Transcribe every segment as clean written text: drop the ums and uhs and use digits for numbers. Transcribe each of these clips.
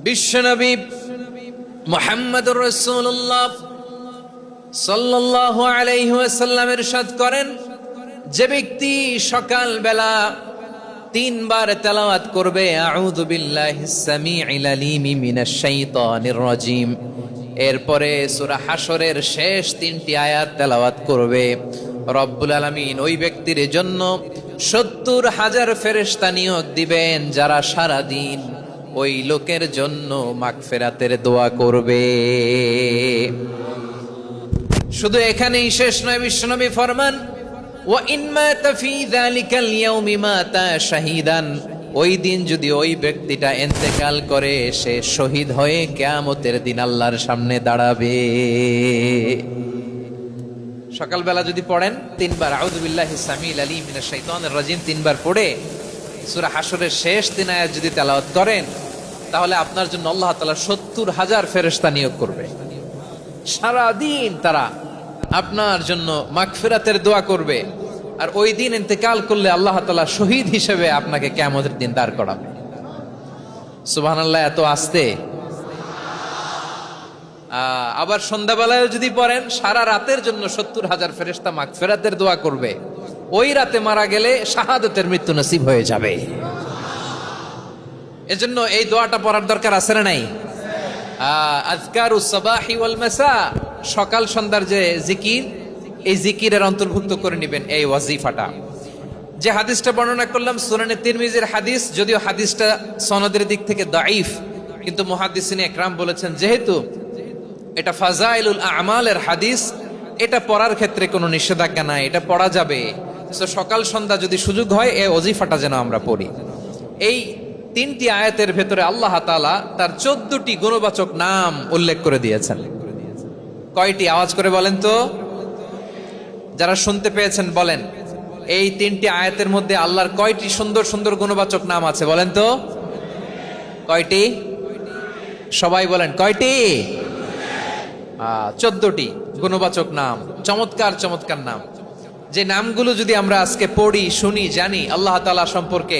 বিশ্বনবী মুহাম্মদুর রাসূলুল্লাহ সাল্লাল্লাহু আলাইহি ওয়াসাল্লাম ইরশাদ করেন, যে ব্যক্তি সকাল বেলা 3 বার তেলাওয়াত করবে আউযু বিল্লাহিস সামিউল আলিম মিনাশ শাইতানির রাজিম, এরপরে সূরা হাশরের শেষ 3টি আয়াত তেলাওয়াত করবে, রব্বুল আলামিন ওই ব্যক্তির জন্য 70,000 ফেরেশতা নিয়োগ দিবেন যারা সারা দিন ওই লোকের জন্য মাগফিরাতের দোয়া করবে। শুধু এখানেই শেষ নয়, বিশ্বনবী ফরমান ওয়া ইন মাতা ফি যালিকাল ইয়াউমি মাতা শাহীদান, ওই দিন যদি ওই ব্যক্তিটা ইন্তেকাল করে সে শহীদ হয়ে কিয়ামতের দিন আল্লাহর সামনে দাঁড়াবে। সকালবেলা যদি পড়েন 3 বার আউযু বিল্লাহিস সামিউল আলিম মিনাশ শাইতানির রাজিম 3 বার পড়ে সূরা হাশরের শেষ 3 আয়াত যদি তেলাওয়াত করেন, তাহলে আপনার জন্য আল্লাহ তাআলা 70,000 ফেরেশতা নিয়োগ করবে। সারা দিন তারা আপনার জন্য মাগফিরাতের দোয়া করবে, আর ওই দিন ইন্তেকাল করলে আল্লাহ তাআলা শহীদ হিসেবে আপনাকে কিয়ামতের দিন দাঁড় করাবে। সুবহানাল্লাহ, এত আস্তে। আবার সন্ধ্যাবেলায় যদি পড়েন, সারা রাতের জন্য 70,000 ফেরেশতা মাগফিরাতের দোয়া করবে। ওই রাতে মারা গেলে শাহাদাতের মৃত্যু নসিব হয়ে যাবে। এজন্য এই দোয়াটা পড়ার দরকার আছে না নাই? আযকারুস সাবাহি ওয়াল মাসা, সকাল সন্ধ্যার যে জিকির, এই জিকিরের অন্তর্ভুক্ত করে নেবেন এই ওয়াজিফাটা। যে হাদিসটা বর্ণনা করলাম সুনানে তিরমিজির হাদিস, যদিও হাদিসটা সনদের দিক থেকে দাঈফ, কিন্তু মুহাদ্দিসিন ইকরাম বলেছেন যেহেতু এটা ফাজাইলুল আমালের হাদিস, এটা পড়ার ক্ষেত্রে কোনো নিষেধাজ্ঞা নাই, এটা পড়া যাবে। তো সকাল সন্ধ্যা যদি সুযোগ হয় এই ওয়াজিফাটা যেন আমরা পড়ি। এই 3টি আয়াতের ভেতরে আল্লাহ তাআলা তার 14টি গুণবাচক নাম উল্লেখ করে দিয়েছেন। কয়টি? আওয়াজ করে বলেন তো, যারা শুনতে পেয়েছেন বলেন। এই 3টি আয়াতের মধ্যে আল্লাহর কয়টি সুন্দর সুন্দর গুণবাচক নাম আছে বলেন তো? কয়টি? সবাই বলেন কয়টি? 14টি গুণবাচক নাম, চমৎকার চমৎকার নাম। যে নামগুলো যদি আমরা আজকে পড়ি, শুনি, জানি, আল্লাহ তাআলা সম্পর্কে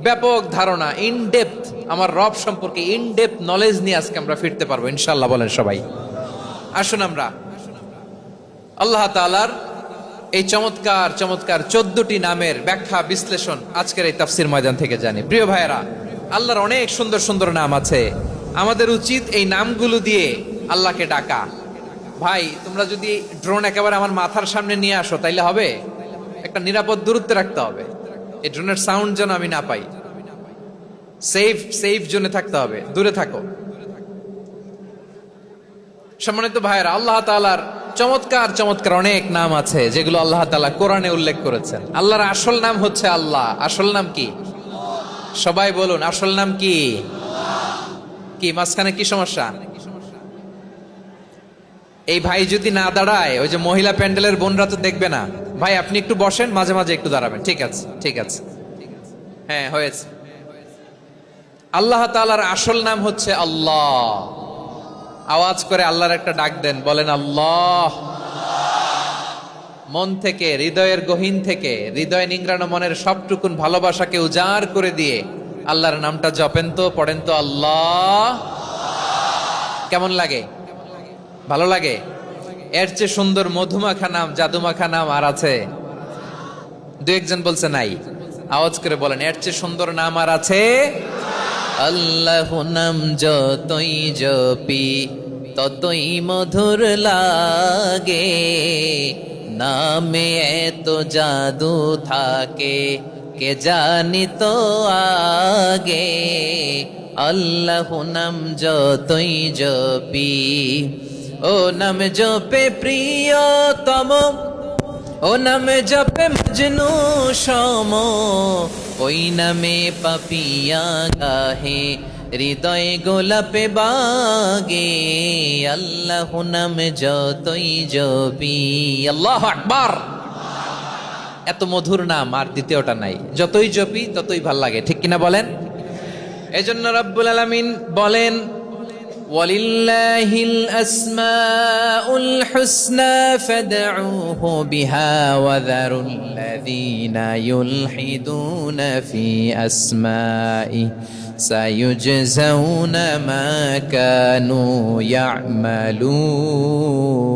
ব্যাপক ধারণা, ইন ডেপথ, আমার রব সম্পর্কে ইন ডেপথ নলেজ নিয়ে আজকে আমরা ফিরতে পারবো ইনশাআল্লাহ। বলেন সবাই। আসুন আমরা আল্লাহ তাআলার এই চমৎকার চমৎকার 14টি নামের ব্যাখ্যা বিশ্লেষণ আজকের এই তাফসীর ময়দান থেকে জানি। প্রিয় ভাইয়েরা, আল্লাহর অনেক সুন্দর সুন্দর নাম আছে। আমাদের উচিত এই নামগুলো দিয়ে আল্লাহকে ডাকা। ভাই, তোমরা যদি ড্রোন একেবারে আমার মাথার সামনে নিয়ে আসো তাইলে হবে? একটা নিরাপদ দূরত্বে রাখতে হবে, এই ড্রোনের সাউন্ড যেন আমি না পাই। সেফ জোনে থাকতে হবে, দূরে থাকো। সম্মানিত ভাইয়েরা, আল্লাহ তাআলার চমৎকার চমৎকার অনেক নাম আছে যেগুলো আল্লাহ তাআলা কোরআনে উল্লেখ করেছেন। আল্লাহর আসল নাম হচ্ছে আল্লাহ। আসল নাম কি? সবাই বলুন, আসল নাম কি? কি মাঝখানে কি সমস্যা? এই ভাই যদি না দাঁড়ায়, ওই যে মহিলা প্যান্ডেলের বোনরা তো দেখবে না। ভাই আপনি একটু বসেন, মাঝে মাঝে একটু দাঁড়াবেন। ঠিক আছে, ঠিক আছে, হ্যাঁ হয়েছে। আল্লাহ তাআলার আসল নাম হচ্ছে আল্লাহ। আওয়াজ করে আল্লাহর একটা ডাক দেন, বলেন আল্লাহ। মন থেকে, হৃদয়ের গহীন থেকে, হৃদয় নিংড়ানো মনের সবটুকুন ভালোবাসাকে উজাড় করে দিয়ে আল্লাহর নামটা জপেন তো, পড়েন তো আল্লাহ। কেমন লাগে? ভালো লাগে? এর চেয়ে সুন্দর মধুমাখা নাম, জাদুমাখা নাম আর আছে? 2-1 বলছে নাই। আওয়াজ করে বলেন, এর চেয়ে সুন্দর নাম আর আছে? আল্লাহু নাম যতই জপি ততই মধুর লাগে, নামে এত জাদু থাকে কে জানি তো আগে। আল্লাহু নাম যতই জপি, ও নাম জপে প্রিয়তম, ও নামে জপে মজনু সম, ওই নামে পাপিয়া গাহে হৃদয়ে গোলাপে বাগে। আল্লাহু নাম যতই জপি। আল্লাহু আকবার। এত মধুর নাম আর দ্বিতীয়টা নাই। যতই জপি ততই ভাল লাগে, ঠিক কিনা বলেন? এজন্য রব্বুল আলামিন বলেন, ওয়ালিল্লাহিল আসমাউল হুসনা ফাদউহু বিহা ওয়া যারুল্লাযীনা ইউলহিদুনা ফি আসমাই সায়ুজজাউনা মা কানু ইয়ামালুন।